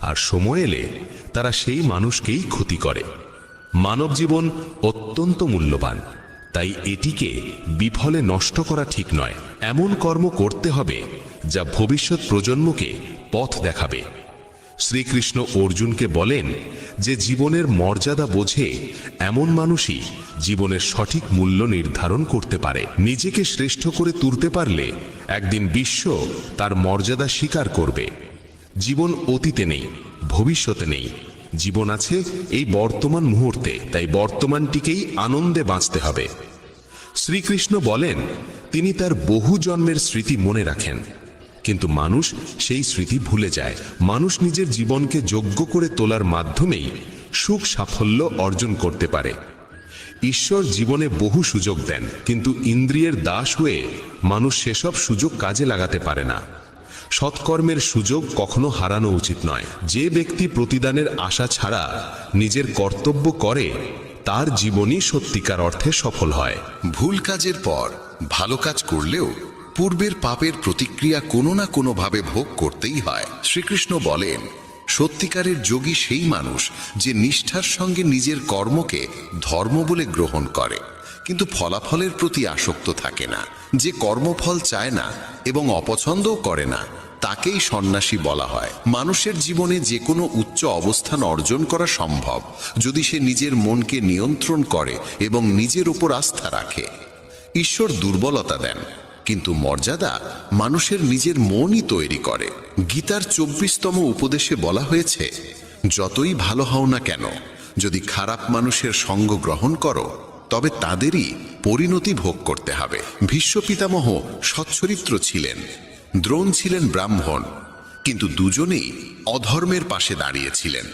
আর সময় এলে তারা সেই মানুষকেই ক্ষতি করে। মানব জীবন অত্যন্ত মূল্যবান, তাই এটিকে বিফলে নষ্ট করা ঠিক নয়। এমন কর্ম করতে হবে যা ভবিষ্যৎ প্রজন্মকে পথ দেখাবে। শ্রীকৃষ্ণ অর্জুনকে বলেন যে জীবনের মর্যাদা বোঝে এমন মানুষই জীবনের সঠিক মূল্য নির্ধারণ করতে পারে। নিজেকে শ্রেষ্ঠ করে তুলতে পারলে একদিন বিশ্ব তার মর্যাদা স্বীকার করবে। জীবন অতীতে নেই, ভবিষ্যতে নেই, জীবন আছে এই বর্তমান মুহূর্তে, তাই বর্তমানটিকেই আনন্দে বাঁচতে হবে। শ্রীকৃষ্ণ বলেন তিনি তার বহু জন্মের স্মৃতি মনে রাখেন, কিন্তু মানুষ সেই স্মৃতি ভুলে যায়। মানুষ নিজের জীবনকে যোগ্য করে তোলার মাধ্যমেই সুখ সাফল্য অর্জন করতে পারে। ঈশ্বর জীবনে বহু সুযোগ দেন, কিন্তু ইন্দ্রিয়ের দাস হয়ে মানুষ সেসব সুযোগ কাজে লাগাতে পারে না। সৎকর্মের সুযোগ কখনো হারানো উচিত নয়। যে ব্যক্তি প্রতিদানের আশা ছাড়া নিজের কর্তব্য করে তার জীবনই সত্যিকার অর্থে সফল হয়। ভুল কাজের পর ভালো কাজ করলেও পূর্বের পাপের প্রতিক্রিয়া কোনো না কোনোভাবে ভোগ করতেই হয়। শ্রীকৃষ্ণ বলেন সত্যিকারের যোগী সেই মানুষ যে নিষ্ঠার সঙ্গে নিজের কর্মকে ধর্ম বলে গ্রহণ করে, কিন্তু ফলাফলের প্রতি আসক্ত থাকে না। যে কর্মফল চায় না এবং অপছন্দও করে না তাকেই সন্ন্যাসী বলা হয়। মানুষের জীবনে যে কোনো উচ্চ অবস্থান অর্জন করা সম্ভব যদি সে নিজের মনকে নিয়ন্ত্রণ করে এবং নিজের উপর আস্থা রাখে। ঈশ্বর দুর্বলতা দেন, কিন্তু মর্যাদা মানুষের নিজের মনই তৈরি করে। গীতার 24তম উপদেশে বলা হয়েছে, যতই ভালো হও না কেন, যদি খারাপ মানুষের সঙ্গ গ্রহণ করো তবে তাদেরই পরিণতি ভোগ করতে হবে। ভীষ্ম পিতামহ সচ্চরিত্র ছিলেন, দ্রোণ ছিলেন ব্রাহ্মণ, কিন্তু দুজনেই অধর্মের পাশে দাঁড়িয়েছিলেন।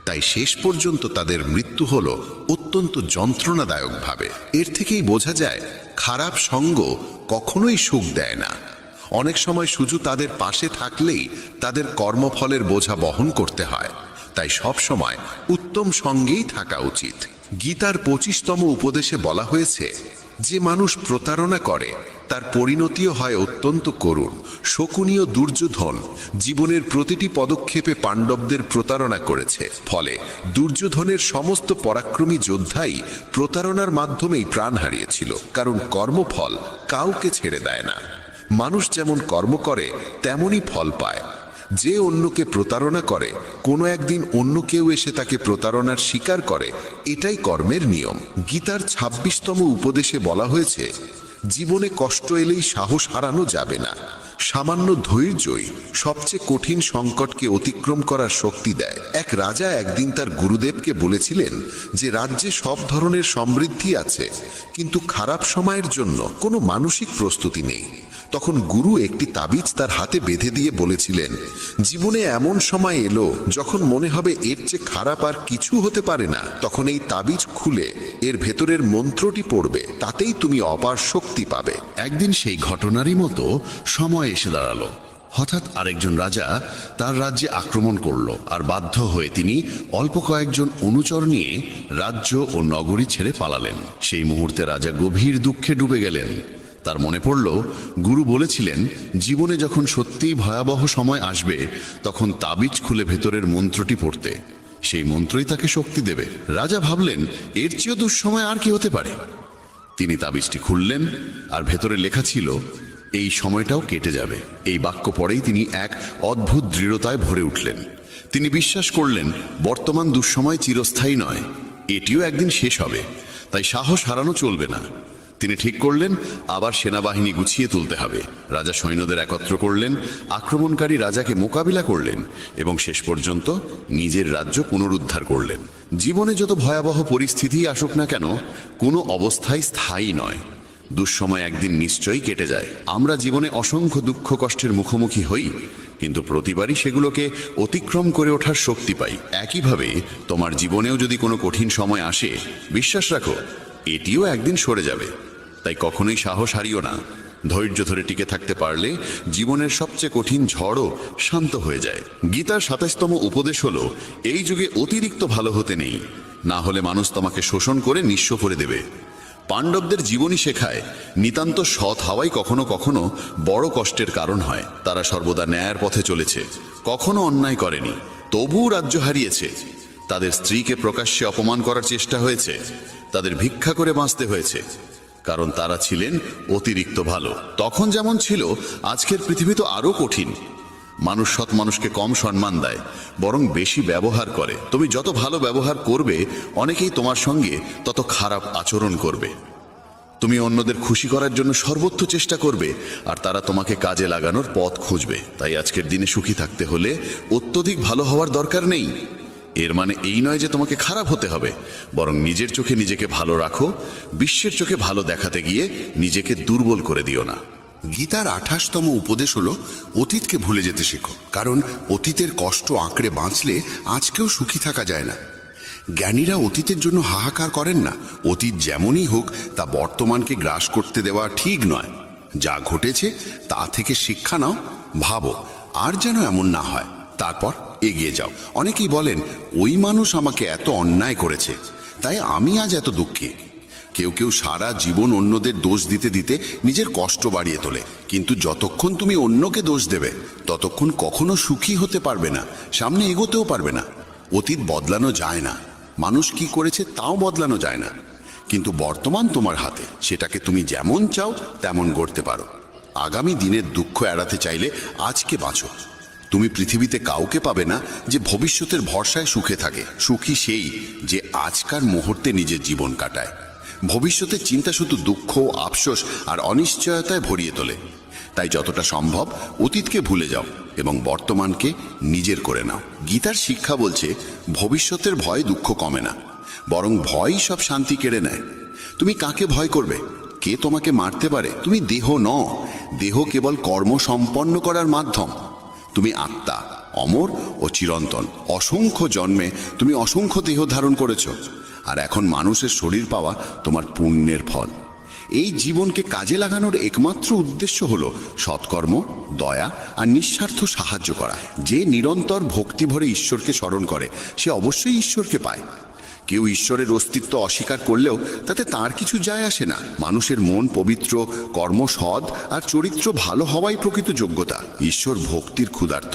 তাই শেষ পর্যন্ত তাদের মৃত্যু হলো অত্যন্ত যন্ত্রণাদায়কভাবে। এর থেকেই বোঝা যায় খারাপ সঙ্গ কখনোই সুখ দেয় না। অনেক সময় শুধু তাদের পাশে থাকলেই তাদের কর্মফলের বোঝা বহন করতে হয়। তাই সব সময় উত্তম সঙ্গেই থাকা উচিত। গীতার 25তম উপদেশে বলা হয়েছে, যে মানুষ প্রতারণা করে তার পরিণতিও হয় অত্যন্ত করুণ। শকুনীয় দুর্যোধন জীবনের প্রতিটি পদক্ষেপে পাণ্ডবদের প্রতারণা করেছে, ফলে দুর্যোধনের সমস্ত পরাক্রমী যোদ্ধাই প্রতারণার মাধ্যমেই প্রাণ হারিয়েছিল। কারণ কর্মফল কাউকে ছেড়ে দেয় না। মানুষ যেমন কর্ম করে তেমনই ফল পায়। যে অন্যকে প্রতারণা করে কোনো একদিন অন্য কেউ এসে তাকে প্রতারণার শিকার করে, এটাই কর্মের নিয়ম। গীতার 26তম উপদেশে বলা হয়েছে, জীবনে কষ্ট এলেই সাহস হারানো যাবে না। সামান্য ধৈর্যই সবচেয়ে কঠিন সংকটকে অতিক্রম করার শক্তি দেয়। এক রাজা একদিন তার গুরুদেবকে বলেছিলেন যে রাজ্যে সব ধরনের সমৃদ্ধি আছে, কিন্তু খারাপ সময়ের জন্য কোনো মানসিক প্রস্তুতি নেই। তখন গুরু একটি তাবিজ তার হাতে বেঁধে দিয়ে বলেছিলেন, জীবনে এমন সময় এলো যখন মনে হবে এর চেয়ে খারাপ আর কিছু হতে পারে না, তখন এই তাবিজ খুলে এর ভেতরের মন্ত্রটি পড়বে, তাতেই তুমি অপার শক্তি পাবে। একদিন সেই ঘটনারই মতো সময় এসে দাঁড়ালো। হঠাৎ আরেকজন রাজা তার রাজ্যে আক্রমণ করলো, আর বাধ্য হয়ে তিনি অল্প কয়েকজন অনুচর নিয়ে রাজ্য ও নগরী ছেড়ে পালালেন। সেই মুহূর্তে রাজা গভীর দুঃখে ডুবে গেলেন। তার মনে পড়ল, গুরু বলেছিলেন জীবনে যখন সত্যিই ভয়াবহ সময় আসবে তখন তাবিজ খুলে ভেতরের মন্ত্রটি পড়তে, সেই মন্ত্রই তাকে শক্তি দেবে। রাজা ভাবলেন এর চেয়েও দুঃসময় আর কি হতে পারে। তিনি তাবিজটি খুললেন, আর ভেতরে লেখা ছিল, এই সময়টাও কেটে যাবে। এই বাক্য পড়েই তিনি এক অদ্ভুত দৃঢ়তায় ভরে উঠলেন। তিনি বিশ্বাস করলেন বর্তমান দুঃসময় চিরস্থায়ী নয়, এটিও একদিন শেষ হবে। তাই সাহস হারানো চলবে না। তিনি ঠিক করলেন আবার সেনাবাহিনী গুছিয়ে তুলতে হবে। রাজা সৈন্যদের একত্র করলেন, আক্রমণকারী রাজাকে মোকাবিলা করলেন এবং শেষ পর্যন্ত নিজের রাজ্য পুনরুদ্ধার করলেন। জীবনে যত ভয়াবহ পরিস্থিতি আসুক না কেন, কোনো অবস্থাই স্থায়ী নয়। দুঃসময় একদিন নিশ্চয়ই কেটে যায়। আমরা জীবনে অসংখ্য দুঃখ কষ্টের মুখোমুখি হই, কিন্তু প্রতিবারই সেগুলোকে অতিক্রম করে ওঠার শক্তি পাই। একইভাবে তোমার জীবনেও যদি কোনো কঠিন সময় আসে, বিশ্বাস রাখো এটিও একদিন সরে যাবে। তাই কখনোই সাহস হারিও না। ধৈর্য ধরে টিকে থাকতে পারলে জীবনের সবচেয়ে কঠিন ঝড়ও শান্ত হয়ে যায়। গীতার 27তম উপদেশ হলো, এই যুগে অতিরিক্ত ভালো হতে নেই, না হলে মানুষ তোমাকে শোষণ করে নিঃস্ব করে দেবে। পাণ্ডবদের জীবনী শেখায় নিতান্ত সৎ হওয়াই কখনো কখনো বড় কষ্টের কারণ হয়। তারা সর্বদা ন্যায়ের পথে চলেছে, কখনো অন্যায় করেনি। তবু রাজ্য হারিয়েছে। তাদের স্ত্রীকে প্রকাশ্যে অপমান করার চেষ্টা হয়েছে, তাদের ভিক্ষা করে বাঁচতে হয়েছে, কারণ তারা ছিলেন অতিরিক্ত ভালো। তখন যেমন ছিল, আজকের পৃথিবী তো আরো কঠিন। মানুষ সৎ মানুষকে কম সম্মান দেয়, বরং বেশি ব্যবহার করে। তুমি যত ভালো ব্যবহার করবে, অনেকেই তোমার সঙ্গে তত খারাপ আচরণ করবে। তুমি অন্যদের খুশি করার জন্য সর্বোচ্চ চেষ্টা করবে, আর তারা তোমাকে কাজে লাগানোর পথ খুঁজবে। তাই আজকের দিনে সুখী থাকতে হলে অত্যধিক ভালো হওয়ার দরকার নেই। এর মানে এই নয় যে তোমাকে খারাপ হতে হবে, বরং নিজের চোখে নিজেকে ভালো রাখো। বিশ্বের চোখে ভালো দেখাতে গিয়ে নিজেকে দুর্বল করে দিও না। গীতার 28তম উপদেশ হলো অতীতকে ভুলে যেতে শেখো, কারণ অতীতের কষ্ট আঁকড়ে বাঁচলে আজকেও সুখী থাকা যায় না। জ্ঞানীরা অতীতের জন্য হাহাকার করেন না। অতীত যেমনই হোক, তা বর্তমানকে গ্রাস করতে দেওয়া ঠিক নয়। যা ঘটেছে তা থেকে শিক্ষা নাও, ভাবো আর যেন এমন না হয়, তারপর এগিয়ে যাও। অনেকেই বলেন, ওই মানুষ আমাকে এত অন্যায় করেছে, তাই আমি আজ এত দুঃখী। কেউ কেউ সারা জীবন অন্যদের দোষ দিতে দিতে নিজের কষ্ট বাড়িয়ে তোলে। কিন্তু যতক্ষণ তুমি অন্যকে দোষ দেবে, ততক্ষণ কখনো সুখী হতে পারবে না, সামনে এগোতেও পারবে না। অতীত বদলানো যায় না, মানুষ কি করেছে তাও বদলানো যায় না, কিন্তু বর্তমান তোমার হাতে। সেটাকে তুমি যেমন চাও তেমন গড়তে পারো। আগামী দিনের দুঃখ এড়াতে চাইলে আজকে বাঁচো। তুমি পৃথিবীতে কাউকে পাবে না যে ভবিষ্যতের ভরসায় সুখে থাকে। সুখী সেই যে আজকার মুহূর্তে নিজের জীবন কাটায়। ভবিষ্যতের চিন্তা শুধু দুঃখ, আফসোস আর অনিশ্চয়তায় ভরিয়ে তোলে। তাই যতটা সম্ভব অতীতকে ভুলে যাও এবং বর্তমানকে নিজের করে নাও। গীতার শিক্ষা বলছে, ভবিষ্যতের ভয় দুঃখ কমে না, বরং ভয়ই সব শান্তি কেড়ে নেয়। তুমি কাকে ভয় করবে? কে তোমাকে মারতে পারে? তুমি দেহ নও। দেহ কেবল কর্ম সম্পন্ন করার মাধ্যম। তুমি আত্মা, অমর ও চিরন্তন। অসংখ্য জন্মে তুমি অসংখ্য দেহ ধারণ করেছ, আর এখন মানুষের শরীর পাওয়া তোমার পুণ্যের ফল। এই জীবনকে কাজে লাগানোর একমাত্র উদ্দেশ্য হলো সৎকর্ম, দয়া আর নিঃস্বার্থ সাহায্য করা। যে নিরন্তর ভক্তি ভরে ঈশ্বরকে স্মরণ করে, সে অবশ্যই ঈশ্বরকে পায়। কেউ ঈশ্বরের অস্তিত্ব অস্বীকার করলেও তাতে তার কিছু যায় আসে না। মানুষের মন পবিত্র, কর্ম সৎ আর চরিত্র ভালো হওয়াই প্রকৃত যোগ্যতা। ঈশ্বর ভক্তির ক্ষুধার্ত।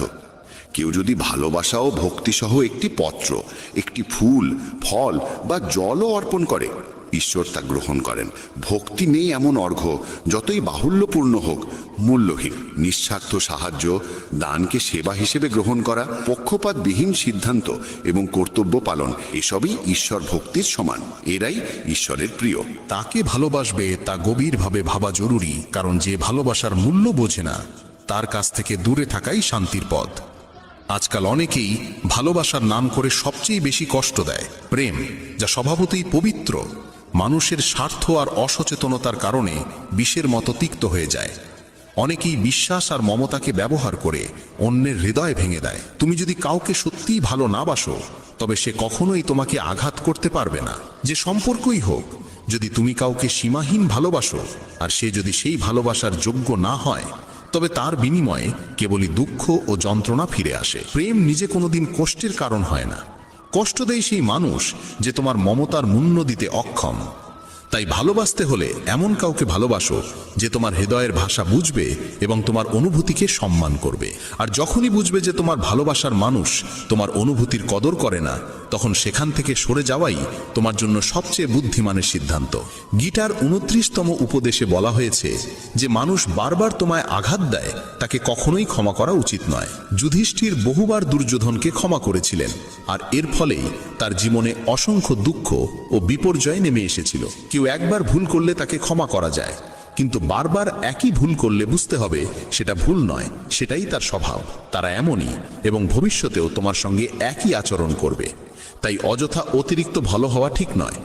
কেউ যদি ভালোবাসা ও ভক্তিসহ একটি পত্র, একটি ফুল, ফল বা জলও অর্পণ করে, ঈশ্বর তা গ্রহণ করেন। ভক্তি নেই এমন অর্ঘ্য, যতই বাহুল্যপূর্ণ হোক, মূল্যহীন। নিঃস্বার্থ সাহায্য, দানকে সেবা হিসেবে গ্রহণ করা, পক্ষপাতবিহীন সিদ্ধান্ত এবং কর্তব্য পালন, এসবই ঈশ্বর ভক্তির সমান। এরাই ঈশ্বরের প্রিয়। তাকে ভালোবাসবে তা গভীরভাবে ভাবা জরুরি, কারণ যে ভালোবাসার মূল্য বোঝে না, তার কাছ থেকে দূরে থাকাই শান্তির পথ। আজকাল অনেকেই ভালোবাসার নাম করে সবচেয়ে বেশি কষ্ট দেয়। প্রেম, যা স্বভাবতই পবিত্র, মানুষের স্বার্থ আর অসচেতনতার কারণে বিষের মতো তিক্ত হয়ে যায়। অনেকেই বিশ্বাস আর মমতাকে ব্যবহার করে অন্যের হৃদয় ভেঙে দেয়। তুমি যদি কাউকে সত্যিই ভালো না বাসো, তবে সে কখনোই তোমাকে আঘাত করতে পারবে না। যে সম্পর্কই হোক, যদি তুমি কাউকে সীমাহীন ভালোবাসো আর সে যদি সেই ভালোবাসার যোগ্য না হয়, তবে তার বিনিময়ে কেবলই দুঃখ ও যন্ত্রণা ফিরে আসে। প্রেম নিজে কোনোদিন কষ্টের কারণ হয় না। কষ্ট দেয় সেই মানুষ যে তোমার মমতার মূল্য দিতে অক্ষম। তাই ভালোবাসতে হলে এমন কাউকে ভালোবাসো যে তোমার হৃদয়ের ভাষা বুঝবে এবং তোমার অনুভূতিকে সম্মান করবে। আর যখনই বুঝবে যে তোমার ভালোবাসার মানুষ তোমার অনুভূতির কদর করে না, তখন সেখান থেকে সরে যাওয়াই তোমার জন্য সবচেয়ে বুদ্ধিমানের সিদ্ধান্ত। গীতার 29তম উপদেশে বলা হয়েছে যে মানুষ বারবার তোমায় আঘাত দেয়, তাকে কখনোই ক্ষমা করা উচিত নয়। যুধিষ্ঠির বহুবার দুর্যোধনকে ক্ষমা করেছিলেন, আর এর ফলেই তার জীবনে অসংখ্য দুঃখ ও বিপর্যয় নেমে এসেছিল। কেউ একবার ভুল করলে তাকে ক্ষমা করা যায়, কিন্তু বারবার একই ভুল করলে বুঝতে হবে সেটা ভুল নয়, সেটাই তার স্বভাব। তারা এমনই এবং ভবিষ্যতেও তোমার সঙ্গে একই আচরণ করবে। তাই অযথা অতিরিক্ত ভালো হওয়া ঠিক নয়।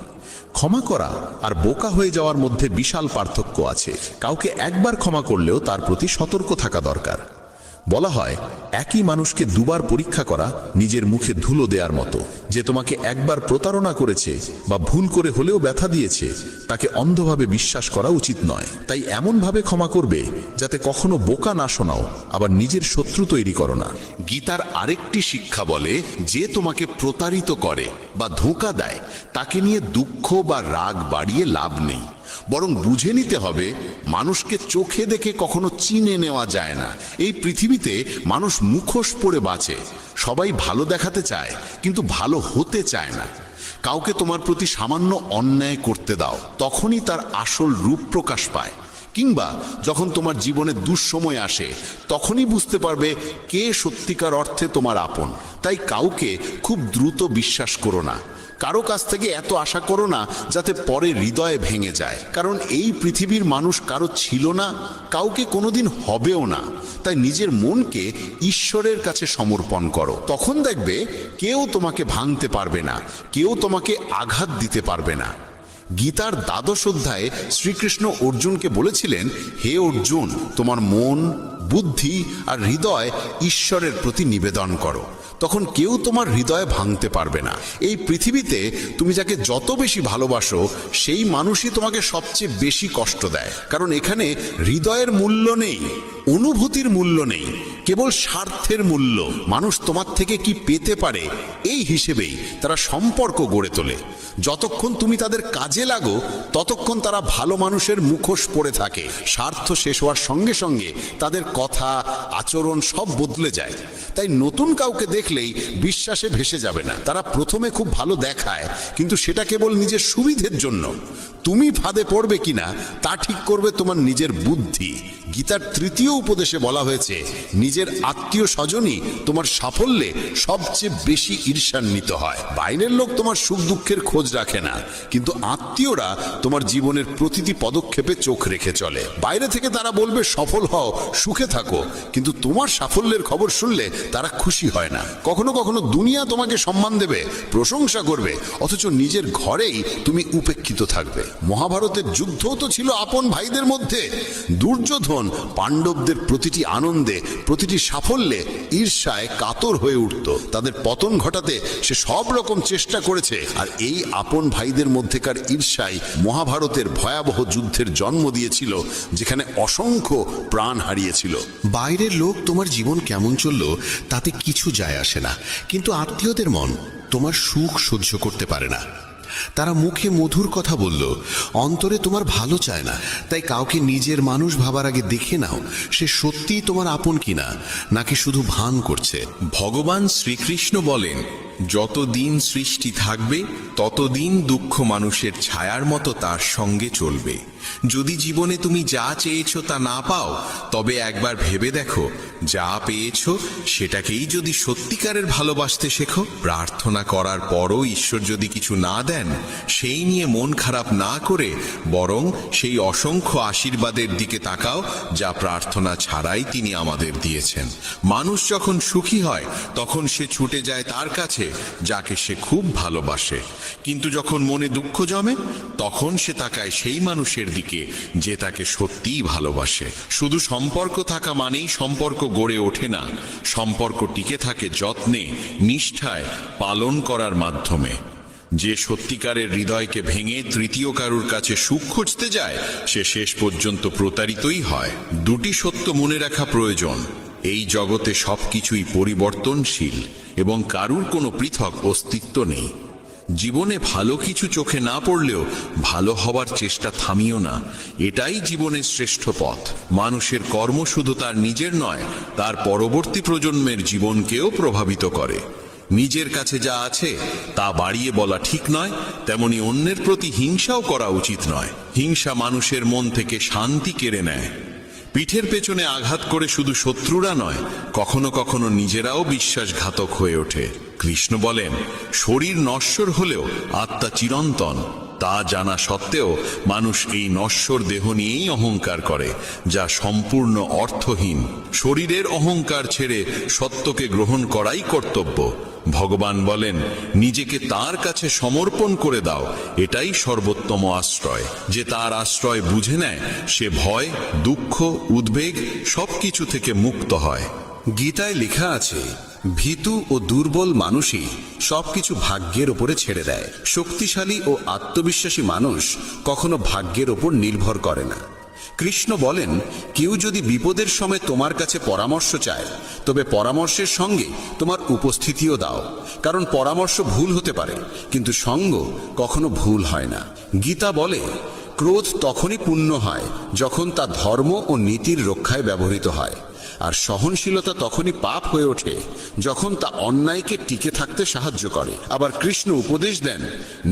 ক্ষমা করা আর বোকা হয়ে যাওয়ার মধ্যে বিশাল পার্থক্য আছে। কাউকে একবার ক্ষমা করলেও তার প্রতি সতর্ক থাকা দরকার। বলা হয়, একই মানুষকে দুবার পরীক্ষা করা নিজের মুখে ধুলো দেওয়ার মতো। যে তোমাকে একবার প্রতারণা করেছে বা ভুল করে হলেও ব্যথা দিয়েছে, তাকে অন্ধভাবে বিশ্বাস করা উচিত নয়। তাই এমনভাবে ক্ষমা করবে যাতে কখনো বোকা না শোনাও, আবার নিজের শত্রু তৈরি করো না। গীতার আরেকটি শিক্ষা বলে, যে তোমাকে প্রতারিত করে বা ধোঁকা দেয়, তাকে নিয়ে দুঃখ বা রাগ বাড়িয়ে লাভ নেই। বরং বুঝে নিতে হবে মানুষকে চোখে দেখে কখনো চিনে নেওয়া যায় না। এই পৃথিবীতে মানুষ মুখোশ পরে বাঁচে, সবাই ভালো দেখাতে চায় কিন্তু ভালো হতে চায় না। কাউকে তোমার প্রতি সামান্য অন্যায় করতে দাও, তখনই তার আসল রূপ প্রকাশ পায়। কিংবা যখন তোমার জীবনে দুঃসময় আসে, তখনই বুঝতে পারবে কে সত্যিকার অর্থে তোমার আপন। তাই কাউকে খুব দ্রুত বিশ্বাস করো না, কারো কাছ থেকে এত আশা করো না যাতে পরে হৃদয়ে ভেঙে যায়। কারণ এই পৃথিবীর মানুষ কারো ছিল না, কাউকে কোনোদিন হবেও না। তাই নিজের মনকে ঈশ্বরের কাছে সমর্পণ করো, তখন দেখবে কেউ তোমাকে ভাঙতে পারবে না, কেউ তোমাকে আঘাত দিতে পারবে না। গীতার দ্বাদশ অধ্যায়ে শ্রীকৃষ্ণ অর্জুনকে বলেছিলেন, হে অর্জুন, তোমার মন, বুদ্ধি আর হৃদয় ঈশ্বরের প্রতি নিবেদন করো, তখন কেউ তোমার হৃদয় ভাঙতে পারবে না। এই পৃথিবীতে তুমি যাকে যত বেশি ভালোবাসো, সেই মানুষই তোমাকে সবচেয়ে বেশি কষ্ট দেয়। কারণ এখানে হৃদয়ের মূল্য নেই, অনুভূতির মূল্য নেই, কেবল স্বার্থের মূল্য। মানুষ তোমার থেকে কি পেতে পারে এই হিসেবেই তারা সম্পর্ক গড়ে তোলে। যতক্ষণ তুমি তাদের কাজে লাগো, ততক্ষণ তারা ভালো মানুষের মুখোশ পরে থাকে। স্বার্থ শেষ হওয়ার সঙ্গে সঙ্গে তাদের কথা, আচরণ সব বদলে যায়। তাই নতুন কাউকে দেখলেই বিশ্বাসে ভেসে যাবে না। তারা প্রথমে খুব ভালো দেখায়, কিন্তু সেটা কেবল নিজের সুবিধের জন্য। তুমি ফাঁদে পড়বে কিনা তা ঠিক করবে তোমার নিজের বুদ্ধি। গীতার তৃতীয় উপদেশে বলা হয়েছে, নিজের আত্মীয় স্বজনই তোমার সাফল্যে সবচেয়ে বেশি ঈর্ষান্বিত হয়। বাইরের লোক তোমার সুখ দুঃখের খোঁজ রাখে না, কিন্তু আত্মীয়রা তোমার জীবনের প্রতিটি পদক্ষেপে চোখ রেখে চলে। বাইরে থেকে তারা বলবে সফল হও, সুখে থাকো, কিন্তু তোমার সাফল্যের খবর শুনলে তারা খুশি হয় না। কখনো কখনো দুনিয়া তোমাকে সম্মান দেবে, প্রশংসা করবে, অথচ নিজের ঘরেই তুমি উপেক্ষিত থাকবে। মহাভারতের যুদ্ধও তো ছিল আপন ভাইদের মধ্যে। দুর্যোধন পাণ্ডবদের প্রতিটি আনন্দে, প্রতিটি সাফল্যে ঈর্ষায় কাতর হয়ে উঠত। তাদের পতন ঘটাতে সে সব রকম চেষ্টা করেছে। আর এই আপন ভাইদের মধ্যেকার ঈর্ষাই মহাভারতের ভয়াবহ যুদ্ধের জন্ম দিয়েছিল, যেখানে অসংখ্য প্রাণ হারিয়েছিল। বাইরের লোক তোমার জীবন কেমন চলল তাতে কিছু যায় আসে না, কিন্তু আত্মীয়দের মন তোমার সুখ সহ্য করতে পারে না। তারা মুখে মধুর কথা বলল, অন্তরে তোমার ভালো চায় না। তাই কাউকে নিজের মানুষ ভাবার আগে দেখে নাও সে সত্যিই তোমার আপন কিনা, নাকি শুধু ভান করছে। ভগবান শ্রীকৃষ্ণ বলেন, যতদিন সৃষ্টি থাকবে ততদিন দুঃখ মানুষের ছায়ার মতো তার সঙ্গে চলবে। যদি জীবনে তুমি যা চেয়েছো তা না পাও, তবে একবার ভেবে দেখো, যা পেয়েছো সেটাকেই যদি সত্যিকারের ভালোবাসতে শেখো। প্রার্থনা করার পরও ঈশ্বর যদি কিছু না দেন, সেই নিয়ে মন খারাপ না করে বরং সেই অসংখ্য আশীর্বাদের দিকে তাকাও যা প্রার্থনা ছাড়াই তিনি আমাদের দিয়েছেন। মানুষ যখন সুখী হয় তখন সে ছুটে যায় তার কাছে যাকে সে খুব ভালোবাসে, কিন্তু যখন মনে দুঃখ জমে তখন সে তাকায় সেই মানুষের দিকে যে তাকে সত্যিই ভালোবাসে। শুধু সম্পর্ক থাকা মানেই সম্পর্ক গড়ে ওঠে না, সম্পর্ক টিকে থাকে যত্নে, নিষ্ঠায়, পালন করার মাধ্যমে। যে সত্যিকারের হৃদয়কে ভেঙে তৃতীয় কারুর কাছে সুখ খুঁজতে যায়, সে শেষ পর্যন্ত প্রতারিতই হয়। দুটি সত্য মনে রাখা প্রয়োজন, এই জগতে সবকিছুই পরিবর্তনশীল এবং কারুর কোনো পৃথক অস্তিত্ব নেই। জীবনে ভালো কিছু চোখে না পড়লেও ভালো হবার চেষ্টা থামিও না, এটাই জীবনের শ্রেষ্ঠ পথ। মানুষের কর্ম শুধু তার নিজের নয়, তার পরবর্তী প্রজন্মের জীবনকেও প্রভাবিত করে। নিজের কাছে যা আছে তা বাড়িয়ে বলা ঠিক নয়, তেমনি অন্যের প্রতি হিংসাও করা উচিত নয়। হিংসা মানুষের মন থেকে শান্তি কেড়ে নেয়। পিঠের পেছনে আঘাত করে শুধু শত্রুরা নয়, কখনো কখনো নিজেরাও বিশ্বাসঘাতক হয়ে ওঠে। কৃষ্ণ বলেন, শরীর নশ্বর হলেও আত্মা চিরন্তন। তা জানা সত্ত্বেও মানুষ এই নশ্বর দেহ নিয়েই অহংকার করে, যা সম্পূর্ণ অর্থহীন। শরীরের অহংকার ছেড়ে সত্যকে গ্রহণ করাই কর্তব্য। ভগবান বলেন, নিজেকে তার কাছে সমর্পণ করে দাও, এটাই সর্বোত্তম আশ্রয়। যে তার আশ্রয় বুঝে নেয়, সে ভয়, দুঃখ, উদ্বেগ সবকিছু থেকে মুক্ত হয়। গীতায় লেখা আছে, ভীতু ও দুর্বল মানুষই সবকিছু ভাগ্যের ওপরে ছেড়ে দেয়। শক্তিশালী ও আত্মবিশ্বাসী মানুষ কখনো ভাগ্যের ওপর নির্ভর করে না। কৃষ্ণ বলেন, কেউ যদি বিপদের সময় তোমার কাছে পরামর্শ চায়, তবে পরামর্শের সঙ্গে তোমার উপস্থিতিও দাও। কারণ পরামর্শ ভুল হতে পারে, কিন্তু সঙ্গ কখনো ভুল হয় না। গীতা বলে, ক্রোধ তখনই পূর্ণ হয় যখন তা ধর্ম ও নীতির রক্ষায় ব্যবহৃত হয়, আর সহনশীলতা তখনই পাপ হয়ে ওঠে যখন তা অন্যায়কে টিকে থাকতে সাহায্য করে। আবার কৃষ্ণ উপদেশ দেন,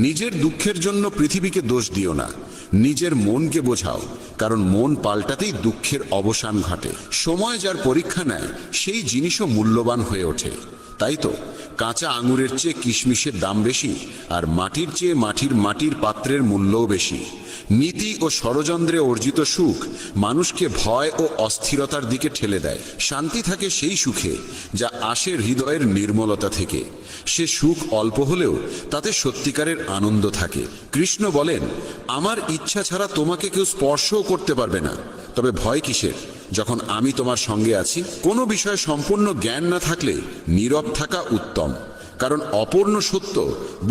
নিজের দুঃখের জন্য পৃথিবীকে দোষ দিও না, নিজের মনকে বোঝাও, কারণ মন পাল্টাতেই দুঃখের অবসান ঘটে। সময় যার পরীক্ষা নেয় সেই জিনিসও মূল্যবান হয়ে ওঠে। তাই তো কাঁচা আঙুরের চেয়ে কিশমিশের দাম বেশি, আর মাটির চেয়ে মাটির পাত্রের মূল্যও বেশি। নীতি ও ষড়যন্ত্রে অর্জিত সুখ মানুষকে ভয় ও অস্থিরতার দিকে ঠেলে দেয়। শান্তি থাকে সেই সুখে যা আসে হৃদয়ের নির্মলতা থেকে। সে সুখ অল্প হলেও তাতে সত্যিকারের আনন্দ থাকে। কৃষ্ণ বলেন, আমার ইচ্ছা ছাড়া তোমাকে কেউ স্পর্শও করতে পারবে না, তবে ভয় কিসের যখন আমি তোমার সঙ্গে আছি। কোনো বিষয়ে সম্পূর্ণ জ্ঞান না থাকলে নীরব থাকা উত্তম, কারণ অপূর্ণ সত্য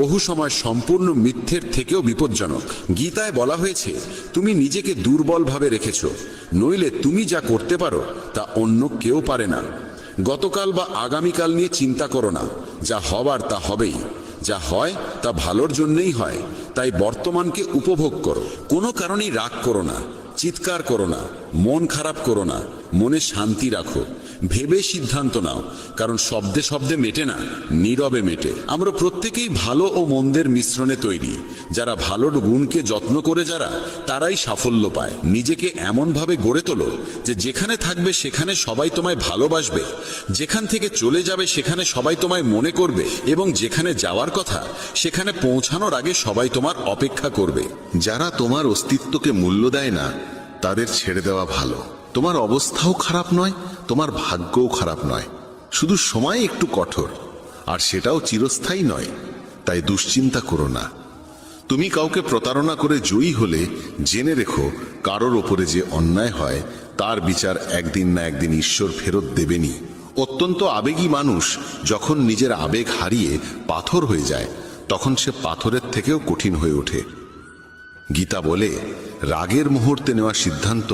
বহু সময় সম্পূর্ণ মিথ্যের থেকেও বিপজ্জনক। গীতায় বলা হয়েছে, তুমি নিজেকে দুর্বল ভাবে রেখেছ, নইলে তুমি যা করতে পারো তা অন্য কেউ পারে না। গতকাল বা আগামীকাল নিয়ে চিন্তা করো না, যা হবার তা হবেই, যা হয় তা ভালোর জন্যই হয়। তাই বর্তমানকে উপভোগ করো। কোনো কারণেই রাগ করো না, চিৎকার করো না, মন খারাপ করো না, মনে শান্তি রাখো, ভেবে সিদ্ধান্ত নাও, কারণ শব্দে শব্দে মেটে না, নীরবে মেটে। আমরা প্রত্যেকেই ভালো ও মন্দের মিশ্রণে তৈরি। যারা ভালোর গুণকে যত্ন করে তারাই সাফল্য পায়। নিজেকে এমনভাবে গড়ে তোলো যে যেখানে থাকবে সেখানে সবাই তোমায় ভালোবাসবে, যেখান থেকে চলে যাবে সেখানে সবাই তোমায় মনে করবে, এবং যেখানে যাওয়ার কথা সেখানে পৌঁছানোর আগে সবাই তোমার অপেক্ষা করবে। যারা তোমার অস্তিত্বকে মূল্য দেয় না তাদের ছেড়ে দেওয়া ভালো। তোমার অবস্থাও খারাপ নয়, তোমার ভাগ্যও খারাপ নয়, শুধু সময় একটু কঠোর, আর সেটাও চিরস্থায়ী নয়। তাই দুশ্চিন্তা করো না। তুমি কাউকে প্রতারণা করে জয়ী হলে জেনে রেখো, কারোর ওপরে যে অন্যায় হয় তার বিচার একদিন না একদিন ঈশ্বর ফেরত দেবেনি। অত্যন্ত আবেগী মানুষ যখন নিজের আবেগ হারিয়ে পাথর হয়ে যায়, তখন সে পাথরের থেকেও কঠিন হয়ে ওঠে। গীতা বলে, রাগের মুহূর্তে নেওয়া সিদ্ধান্ত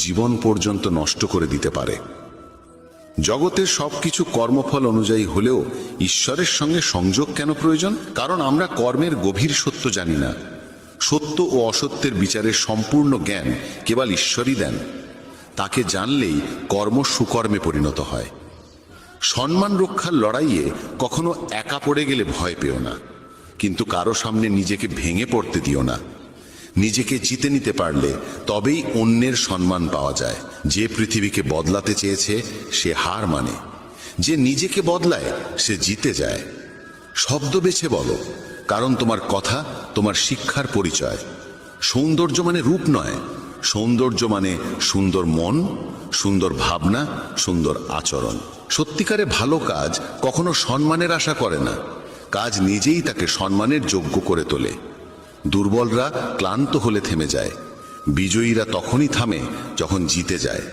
জীবন পর্যন্ত নষ্ট করে দিতে পারে। জগতের সবকিছু কর্মফল অনুযায়ী হলেও ঈশ্বরের সঙ্গে সংযোগ কেন প্রয়োজন? কারণ আমরা কর্মের গভীর সত্য জানি না। সত্য ও অসত্যের বিচারের সম্পূর্ণ জ্ঞান কেবল ঈশ্বরই দেন। তাকে জানলেই কর্ম সুকর্মে পরিণত হয়। সম্মান রক্ষার লড়াইয়ে কখনো একা পড়ে গেলে ভয় পেও না, কিন্তু কারো সামনে নিজেকে ভেঙে পড়তে দিও না। নিজেকে জিতে নিতে পারলে তবেই অন্যের সম্মান পাওয়া যায়। যে পৃথিবীকে বদলাতে চেয়েছে সে হার মানে, যে নিজেকে বদলায় সে জিতে যায়। শব্দ বেছে বলো, কারণ তোমার কথা তোমার শিক্ষার পরিচয়। সৌন্দর্য মানে রূপ নয়, সৌন্দর্য মানে সুন্দর মন, সুন্দর ভাবনা, সুন্দর আচরণ। সত্যিকারে ভালো কাজ কখনো সম্মানের আশা করে না, কাজ নিজেই তাকে সম্মানের যোগ্য করে তোলে। দুর্বলরা ক্লান্ত হলে থেমে যায়, বিজয়ীরা তখনই থামে যখন জিতে যায়।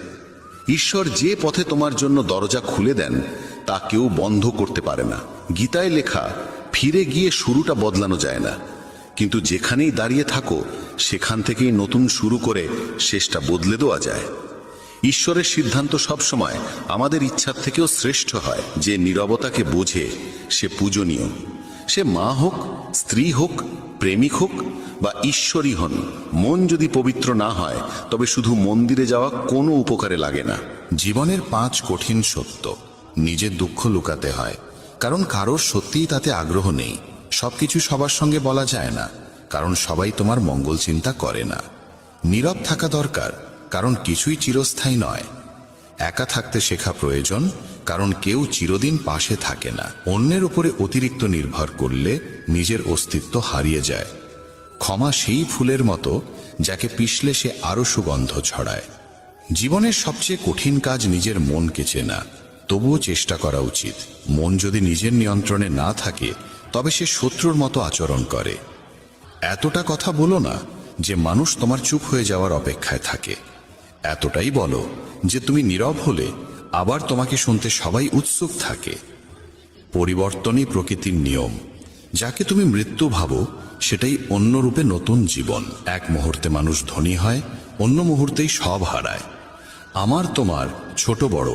ঈশ্বর যে পথে তোমার জন্য দরজা খুলে দেন তা কেউ বন্ধ করতে পারে না। গীতায় লেখা, ফিরে গিয়ে শুরুটা বদলানো যায় না, কিন্তু যেখানেই দাঁড়িয়ে থাকো সেখান থেকেই নতুন শুরু করে শেষটা বদলে দেওয়া যায়। ঈশ্বরের সিদ্ধান্ত সবসময় আমাদের ইচ্ছার থেকেও শ্রেষ্ঠ হয়। যে নীরবতাকে বোঝে সে পূজনীয়। সে মা হোক, স্ত্রী হোক, প্রেমিক হোক বা ঈশ্বরই হন, মন যদি পবিত্র না হয় তবে শুধু মন্দিরে যাওয়া কোনো উপকারে লাগে না। জীবনের 5 কঠিন সত্য। নিজের দুঃখ লুকাতে হয়, কারণ কারোর সত্যিই তাতে আগ্রহ নেই। সবকিছু সবার সঙ্গে বলা যায় না, কারণ সবাই তোমার মঙ্গল চিন্তা করে না। নীরব থাকা দরকার, কারণ কিছুই চিরস্থায়ী নয়। একা থাকতে শেখা প্রয়োজন, কারণ কেউ চিরদিন পাশে থাকে না। অন্যের উপরে অতিরিক্ত নির্ভর করলে নিজের অস্তিত্ব হারিয়ে যায়। ক্ষমা সেই ফুলের মতো যাকে পিষলে সে আরো সুগন্ধ ছড়ায়। জীবনের সবচেয়ে কঠিন কাজ নিজের মনকে চেনা, তবুও চেষ্টা করা উচিত। মন যদি নিজের নিয়ন্ত্রণে না থাকে তবে সে শত্রুর মতো আচরণ করে। এতটা কথা বলো না যে মানুষ তোমার চুপ হয়ে যাওয়ার অপেক্ষায় থাকে। এতটাই বলো যে তুমি নীরব হলে আবার তোমাকে শুনতে সবাই উৎসুক থাকে। পরিবর্তনই প্রকৃতির নিয়ম। যাকে তুমি মৃত্যু ভাবো সেটাই অন্য রূপে নতুন জীবন। এক মুহূর্তে মানুষ ধনী হয়, অন্য মুহূর্তেই সব হারায়। আমার তোমার ছোট বড়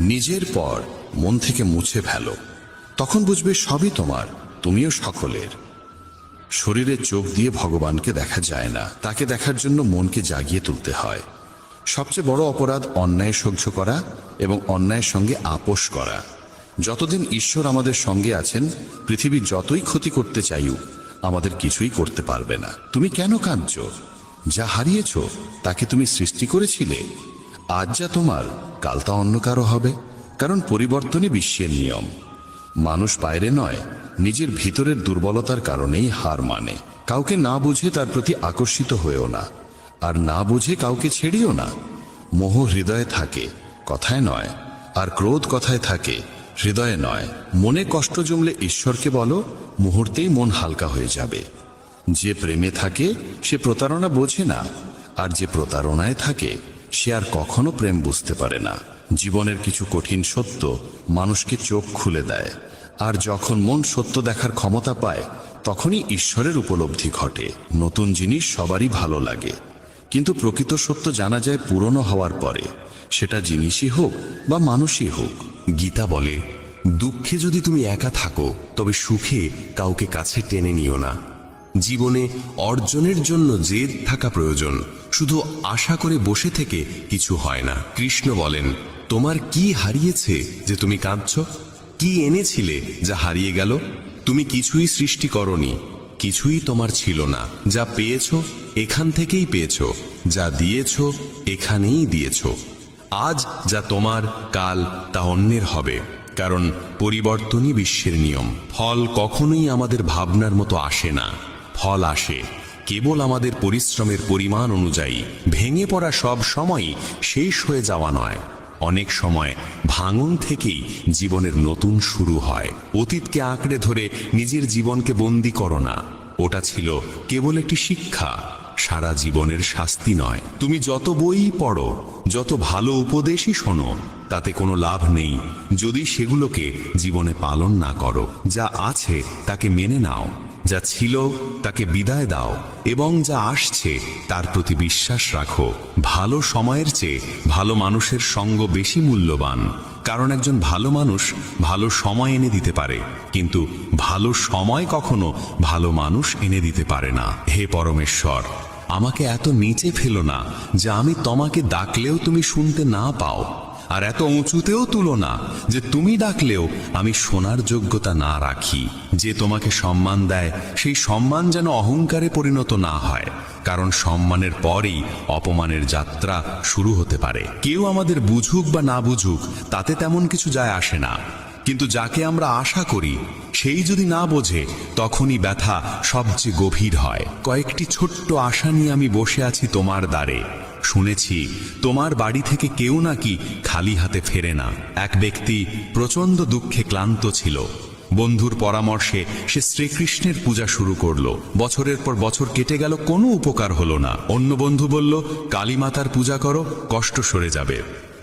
নিজের পর মন থেকে মুছে ফেলো, তখন বুঝবে সবই তোমার, তুমিও সকলের। শরীরের চোখ দিয়ে ভগবানকে দেখা যায় না, তাকে দেখার জন্য মনকে জাগিয়ে তুলতে হয়। সবচেয়ে বড় অপরাধ অন্যায় সহ্য করা এবং অন্যায়ের সঙ্গে আপোষ করা। যতদিন ঈশ্বর আমাদের সঙ্গে আছেন, পৃথিবী যতই ক্ষতি করতে চাইও আমাদের কিছুই করতে পারবে না। তুমি কেন কাঁদছ? যা হারিয়েছ তাকে তুমি সৃষ্টি করেছিলে। আজ যা তোমার, কাল তা অন্য কারো হবে। কারণ পরিবর্তনই বিশ্বের নিয়ম। মানুষ বাইরে নয়, নিজের ভিতরের দুর্বলতার কারণেই হার মানে। কাউকে না বুঝে তার প্রতি আকর্ষিত হয়েও না, আর না বুঝে কাউকে ছেড়িও না। মোহ হৃদয়ে থাকে, কথায় নয়, আর ক্রোধ কথায় থাকে, হৃদয়ে নয়। মনে কষ্ট জমলে ঈশ্বরকে বলো, মুহূর্তেই মন হালকা হয়ে যাবে। যে প্রেমে থাকে সে প্রতারণা বোঝে না, আর যে প্রতারণায় থাকে সে আর কখনো প্রেম বুঝতে পারে না। জীবনের কিছু কঠিন সত্য মানুষকে চোখ খুলে দেয়, আর যখন মন সত্য দেখার ক্ষমতা পায় তখনই ঈশ্বরের উপলব্ধি ঘটে। নতুন জিনিস সবারই ভালো লাগে, কিন্তু প্রকৃত সত্য জানা যায় পুরনো হওয়ার পরে, সেটা জিনিসই হোক বা মানুষই হোক। গীতা বলে, দুঃখে যদি তুমি একা থাকো তবে সুখে কাউকে কাছে টেনে নিও না। জীবনে অর্জনের জন্য জেদ থাকা প্রয়োজন, শুধু আশা করে বসে থেকে কিছু হয় না। কৃষ্ণ বলেন, তোমার কি হারিয়েছে যে তুমি কাঁদছ? কি এনেছিলে যা হারিয়ে গেল? তুমি কিছুই সৃষ্টি করনি, কিছুই তোমার ছিল না। যা পেয়েছো এখান থেকেই পেয়েছো, যা দিয়েছো এখানেই দিয়েছো। আজ যা তোমার, কাল তা অন্যের হবে, কারণ পরিবর্তনই বিশ্বের নিয়ম। ফল কখনোই আমাদের ভাবনার মতো আসে না, ফল আসে কেবল আমাদের পরিশ্রমের পরিমাণ অনুযায়ী। ভেঙে পড়া সব সময়ই শেষ হয়ে যাওয়া নয়, অনেক সময় ভাঙন থেকেই জীবনের নতুন শুরু হয়। অতীতকে আঁকড়ে ধরে নিজের জীবনকে বন্দী করো না, ওটা ছিল কেবল একটি শিক্ষা, সারা জীবনের শাস্তি নয়। তুমি যত বই পড়ো, যত ভালো উপদেশই শোনো, তাতে কোনো লাভ নেই যদি সেগুলোকে জীবনে পালন না করো। যা আছে তাকে মেনে নাও, যা ছিল তাকে বিদায় দাও, এবং যা আসছে তার প্রতি বিশ্বাস রাখো। ভালো সময়ের চেয়ে ভালো মানুষের সঙ্গ বেশি মূল্যবান, কারণ একজন ভালো মানুষ ভালো সময় এনে দিতে পারে, কিন্তু ভালো সময় কখনো ভালো মানুষ এনে দিতে পারে না। হে পরমেশ্বর, আমাকে এত নিচে ফেলো না যে আমি তোমাকে ডাকলেও তুমি শুনতে না পাও, আর এত উঁচুতেও তুলো না যে তুমি ডাকলেও আমি শোনার যোগ্যতা না রাখি। যে তোমাকে সম্মান দেয় সেই সম্মান যেন অহংকারে পরিণত না হয়, কারণ সম্মানের পরেই অপমানের যাত্রা শুরু হতে পারে। কেউ আমাদের বুঝুক বা না বুঝুক তাতে তেমন কিছু যায় আসে না, কিন্তু যাকে আমরা আশা করি সেই যদি না বোঝে তখনই ব্যথা সবচেয়ে গভীর হয়। কয়েকটি ছোট্ট আশা নিয়ে আমি বসে আছি তোমার দ্বারে। শুনেছি তোমার বাড়ি থেকে কেউ নাকি খালি হাতে ফেরে না। এক ব্যক্তি প্রচণ্ড দুঃখে ক্লান্ত ছিল। বন্ধুর পরামর্শে সে শ্রীকৃষ্ণের পূজা শুরু করলো। বছরের পর বছর কেটে গেল, কোনো উপকার হলো না। অন্য বন্ধু বলল, কালী মাতার পূজা করো, কষ্ট সরে যাবে।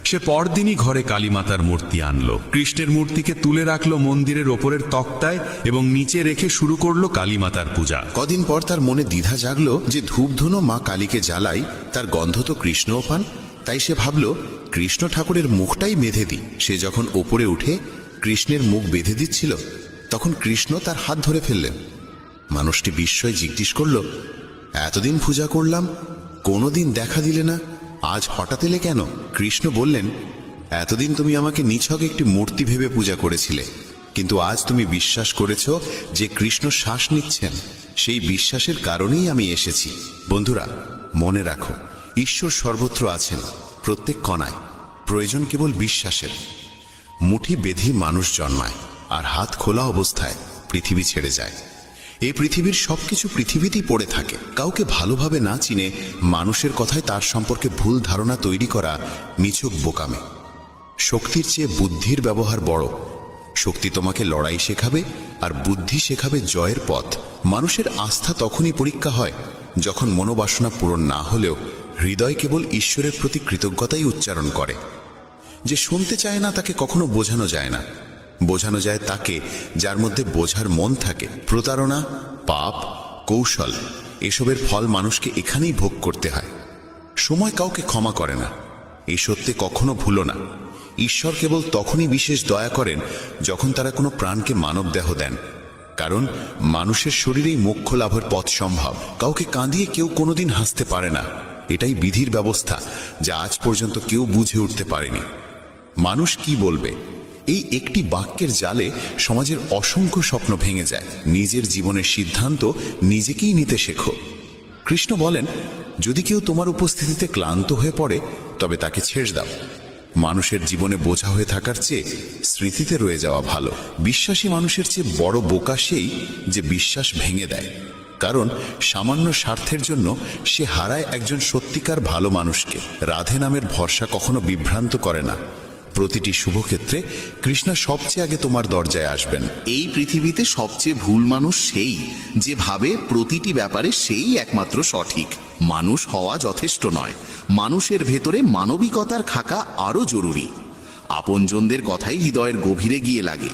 সে পরদিনই ঘরে কালী মাতার মূর্তি আনলো। কৃষ্ণের মূর্তিকে তুলে রাখলো মন্দিরের ওপরের তক্তায় এবং নিচে রেখে শুরু করলো কালী মাতার পূজা। কদিন পর তার মনে দ্বিধা জাগলো যে ধূপধুনো মা কালীকে জ্বালাই, তার গন্ধ তো কৃষ্ণও পান। তাই সে ভাবল, কৃষ্ণ ঠাকুরের মুখটাই বেঁধে দিই। সে যখন ওপরে উঠে কৃষ্ণের মুখ বেঁধে দিচ্ছিল, তখন কৃষ্ণ তার হাত ধরে ফেললেন। মানুষটি বিস্ময়ে জিজ্ঞেস করল, এতদিন পূজা করলাম, কোনোদিন দেখা দিলে না, আজ হঠাৎ এলে কেন? কৃষ্ণ বললেন, এতদিন তুমি আমাকে নিছক একটি মূর্তি ভেবে পূজা করেছিলে, কিন্তু আজ তুমি বিশ্বাস করেছ যে কৃষ্ণ শ্বাস নিচ্ছেন। সেই বিশ্বাসের কারণেই আমি এসেছি। বন্ধুরা, মনে রাখো, ঈশ্বর সর্বত্র আছেন, প্রত্যেক কণায়। প্রয়োজন কেবল বিশ্বাসের। মুঠি বেঁধে মানুষ জন্মায়, আর হাত খোলা অবস্থায় পৃথিবী ছেড়ে যায়। এই পৃথিবীর সবকিছু পৃথিবীতেই পড়ে থাকে। কাউকে ভালোভাবে না চিনে মানুষের কথায় তার সম্পর্কে ভুল ধারণা তৈরি করা নিছক বোকামে। শক্তির চেয়ে বুদ্ধির ব্যবহার বড়। শক্তি তোমাকে লড়াই শেখাবে, আর বুদ্ধি শেখাবে জয়ের পথ। মানুষের আস্থা তখনই পরীক্ষা হয় যখন মনোবাসনা পূরণ না হলেও হৃদয় কেবল ঈশ্বরের প্রতি কৃতজ্ঞতাই উচ্চারণ করে। যে শুনতে চায় না তাকে কখনো বোঝানো যায় না। বোঝানো যায় তাকে যার মধ্যে বোঝার মন থাকে। প্রতারণা, পাপ, কৌশল, এসবের ফল মানুষকে এখানেই ভোগ করতে হয়। সময় কাউকে ক্ষমা করে না, এই সত্যে কখনো ভুলো না। ঈশ্বর কেবল তখনই বিশেষ দয়া করেন যখন তারা কোনো প্রাণকে মানব দেহ দেন। কারণ মানুষের শরীরেই মোক্ষ লাভের পথ সম্ভব। কাউকে কাঁদিয়ে কেউ কোনোদিন হাসতে পারে না। এটাই বিধির ব্যবস্থা, যা আজ পর্যন্ত কেউ বুঝে উঠতে পারেনি। মানুষ কি বলবে, এই একটি বাক্যের জালে সমাজের অসংখ্য স্বপ্ন ভেঙে যায়। নিজের জীবনের সিদ্ধান্ত নিজেকেই নিতে শেখো। কৃষ্ণ বলেন, যদি কেউ তোমার উপস্থিতিতে ক্লান্ত হয়ে পড়ে তবে তাকে ছেড়ে দাও। মানুষের জীবনে বোঝা হয়ে থাকার চেয়ে স্মৃতিতে রয়ে যাওয়া ভালো। বিশ্বাসী মানুষের চেয়ে বড় বোকা সেই যে বিশ্বাস ভেঙে দেয়, কারণ সামান্য স্বার্থের জন্য সে হারায় একজন সত্যিকার ভালো মানুষকে। রাধে নামের ভরসা কখনো বিভ্রান্ত করে না। প্রতিটি শুভক্ষেত্রে কৃষ্ণ সবচেয়ে আগে তোমার দরজায় আসবেন। এই পৃথিবীতে সবচেয়ে ভুল মানুষ সেই যে ভাবে প্রতিটি ব্যাপারে সেই একমাত্র সঠিক। মানুষ হওয়া যথেষ্ট নয়, মানুষের ভেতরে মানবিকতার থাকা আরো জরুরি। আপনজনদের কথাই হৃদয়ের গভীরে গিয়ে লাগে।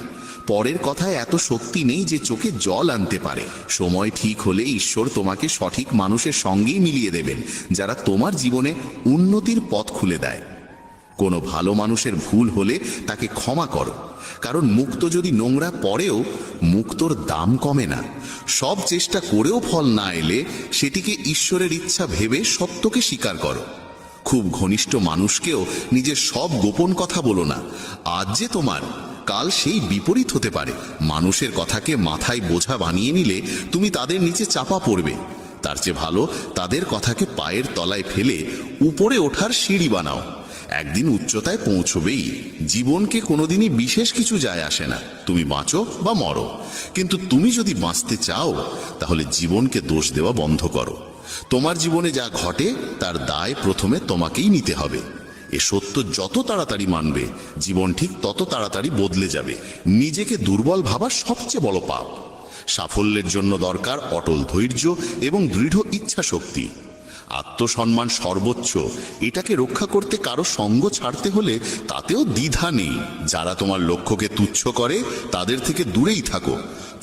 পরের কথায় এত শক্তি নেই যে চোখে জল আনতে পারে। সময় ঠিক হলে ঈশ্বর তোমাকে সঠিক মানুষের সঙ্গেই মিলিয়ে দেবেন, যারা তোমার জীবনে উন্নতির পথ খুলে দেয়। কোনো ভালো মানুষের ভুল হলে তাকে ক্ষমা করো, কারণ মুক্ত যদি নোংরা পড়েও মুক্তর দাম কমে না। সব চেষ্টা করেও ফল না এলে সেটিকে ঈশ্বরের ইচ্ছা ভেবে সত্যকে স্বীকার করো। খুব ঘনিষ্ঠ মানুষকেও নিজের সব গোপন কথা বলো না। আজ যে তোমার, কাল সেই বিপরীত হতে পারে। মানুষের কথাকে মাথায় বোঝা বানিয়ে নিলে তুমি তাদের নিচে চাপা পড়বে। তার চেয়ে ভালো তাদের কথাকে পায়ের তলায় ফেলে উপরে ওঠার সিঁড়ি বানাও। একদিন উচ্চতায় পৌঁছবেই। জীবনকে কোনোদিনই বিশেষ কিছু যায় আসে না, তুমি বাঁচো বা মরো। কিন্তু তুমি যদি বাঁচতে চাও তাহলে জীবনকে দোষ দেওয়া বন্ধ করো। তোমার জীবনে যা ঘটে তার দায় প্রথমে তোমাকেই নিতে হবে। এ সত্য যত তাড়াতাড়ি মানবে, জীবন ঠিক তত তাড়াতাড়ি বদলে যাবে। নিজেকে দুর্বল ভাবা সবচেয়ে বড় পাপ। সাফল্যের জন্য দরকার অটল ধৈর্য এবং দৃঢ় ইচ্ছা শক্তি। আত্মসম্মান সর্বোচ্চ, এটাকে রক্ষা করতে কারো সঙ্গ ছাড়তে হলে তাতেও দ্বিধা নেই। যারা তোমার লক্ষ্যকে তুচ্ছ করে তাদের থেকে দূরেই থাকো।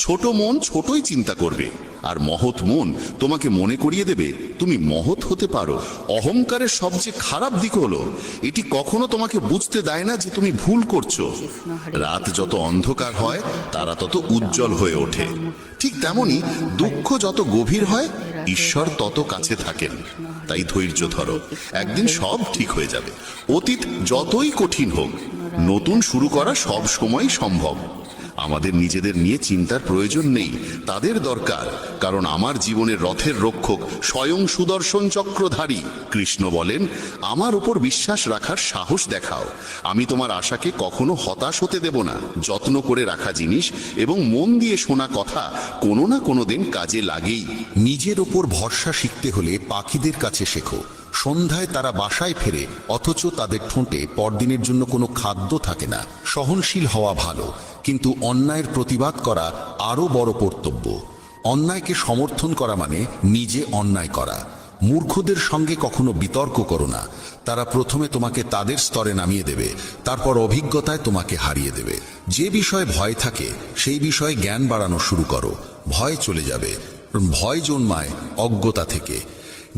ছোট মন ছোটই চিন্তা করবে, আর মহৎ মন তোমাকে মনে করিয়ে দেবে তুমি মহৎ হতে পারো। অহংকারের সবচেয়ে খারাপ দিক হলো এটি কখনো তোমাকে বুঝতে দেয় না যে তুমি ভুল করছো। রাত যত অন্ধকার হয় তারা তত উজ্জ্বল হয়ে ওঠে। ঠিক তেমনি দুঃখ যত গভীর হয় ঈশ্বর তত কাছে থাকেন। তাই ধৈর্য ধরো, একদিন সব ঠিক হয়ে যাবে। অতীত যতই কঠিন হোক, নতুন শুরু করা সব সময় সম্ভব। আমাদের নিজেদের নিয়ে চিন্তার প্রয়োজন নেই, তাদের দরকার, কারণ আমার জীবনের রথের রক্ষক স্বয়ং সুদর্শন চক্রধারী। কৃষ্ণ বলেন, আমার উপর বিশ্বাস রাখার সাহস দেখাও, আমি তোমার আশাকে কখনো হতাশ হতে দেব না। যত্ন করে রাখা জিনিস এবং মন দিয়ে শোনা কথা কোনো না কোনো দিন কাজে লাগেই। নিজের ওপর ভরসা শিখতে হলে পাখিদের কাছে শেখো। সন্ধ্যায় তারা বাসায় ফেরে, অথচ তাদের ঠোঁটে পরদিনের জন্য কোনো খাদ্য থাকে না। সহনশীল হওয়া ভালো, কিন্তু অন্যায়ের প্রতিবাদ করা আরও বড় কর্তব্য। অন্যায়কে সমর্থন করা মানে নিজে অন্যায় করা। মূর্খদের সঙ্গে কখনো বিতর্ক করো না। তারা প্রথমে তোমাকে তাদের স্তরে নামিয়ে দেবে, তারপর অভিজ্ঞতায় তোমাকে হারিয়ে দেবে। যে বিষয়ে ভয় থাকে সেই বিষয়ে জ্ঞান বাড়ানো শুরু করো, ভয় চলে যাবে। ভয় জন্মায় অজ্ঞতা থেকে।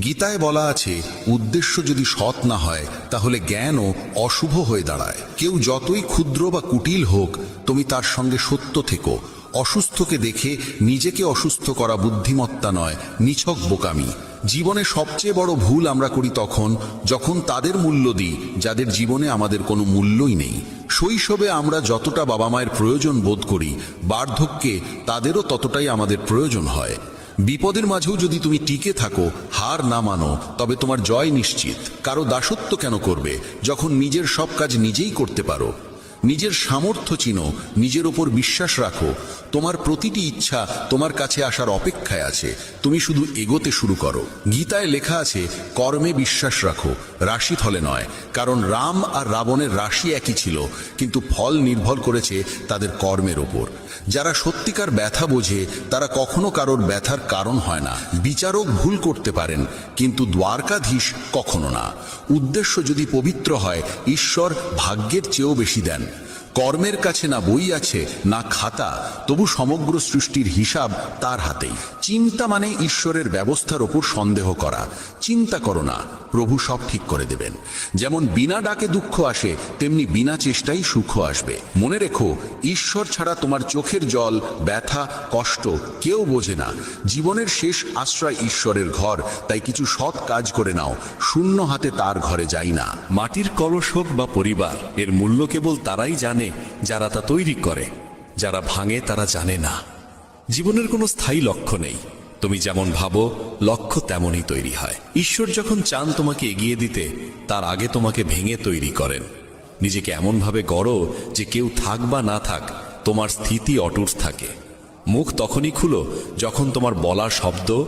গীতায় বলা আছে, উদ্দেশ্য যদি সৎ না হয় তাহলে জ্ঞানও অশুভ হয়ে দাঁড়ায়। কেউ যতই ক্ষুদ্র বা কুটিল হোক, তুমি তার সঙ্গে সত্য থেকো। অসুস্থকে দেখে নিজেকে অসুস্থ করা বুদ্ধিমত্তা নয়, নিছক বোকামি। জীবনে সবচেয়ে বড় ভুল আমরা করি তখন যখন তাদের মূল্য দিই যাদের জীবনে আমাদের কোনো মূল্যই নেই। শৈশবে আমরা যতটা বাবা মায়ের প্রয়োজন বোধ করি, বার্ধক্যে তাদেরও ততটাই আমাদের প্রয়োজন হয়। বিপদের মাঝেও যদি তুমি টিকে থাকো, হার না মানো, তবে তোমার জয় নিশ্চিত। কারো দাসত্ব কেন করবে যখন নিজের সব কাজ নিজেই করতে পারো? নিজের সামর্থ্য চিনো, নিজের ওপর বিশ্বাস রাখো। তোমার প্রতিটি ইচ্ছা তোমার কাছে আসার অপেক্ষায় আছে, তুমি শুধু এগোতে শুরু করো। গীতায় লেখা আছে, কর্মে বিশ্বাস রাখো, রাশিফলে নয়। কারণ রাম আর রাবণের রাশি একই ছিল, কিন্তু ফল নির্ভর করেছে তাদের কর্মের ওপর। যারা সত্যিকার ব্যথা বোঝে তারা কখনো কারোর ব্যথার কারণ হয় না। বিচারক ভুল করতে পারেন, কিন্তু দ্বারকাধীশ কখনো না। উদ্দেশ্য যদি পবিত্র হয়, ঈশ্বর ভাগ্যের চেয়েও বেশি দেন। কর্মের কাছে না বই আছে না খাতা, তবু সমগ্র সৃষ্টির হিসাব তার হাতেই। চিন্তা মানে ঈশ্বরের ব্যবস্থার ওপর সন্দেহ করা। চিন্তা করো না, প্রভু সব ঠিক করে দেবেন। যেমন বিনা ডাকে দুঃখ আসে, তেমনি বিনা চেষ্টাই সুখ আসবে। মনে রেখো, ঈশ্বর ছাড়া তোমার চোখের জল, ব্যথা, কষ্ট কেউ বোঝে না। জীবনের শেষ আশ্রয় ঈশ্বরের ঘর, তাই কিছু সৎ কাজ করে নাও, শূন্য হাতে তার ঘরে যাই না। মাটির কলস হোক বা পরিবার, এর মূল্য কেবল তারাই জানে যারা তা তৈরি করে। যারা ভাঙে তারা জানে না। জীবনের কোনো স্থায়ী লক্ষ্য নেই। তুমি যেমন ভাবো লক্ষ্য তেমনই তৈরি হয়। ঈশ্বর যখন চান তোমাকে এগিয়ে দিতে, তার আগে তোমাকে ভেঙে তৈরি করেন। নিজেকে এমনভাবে গড়ো যে কেউ থাক বা না থাক, তোমার স্থিতি অটুট থাকে। মুখ তখনই খুলো যখন তোমার বলা শব্দ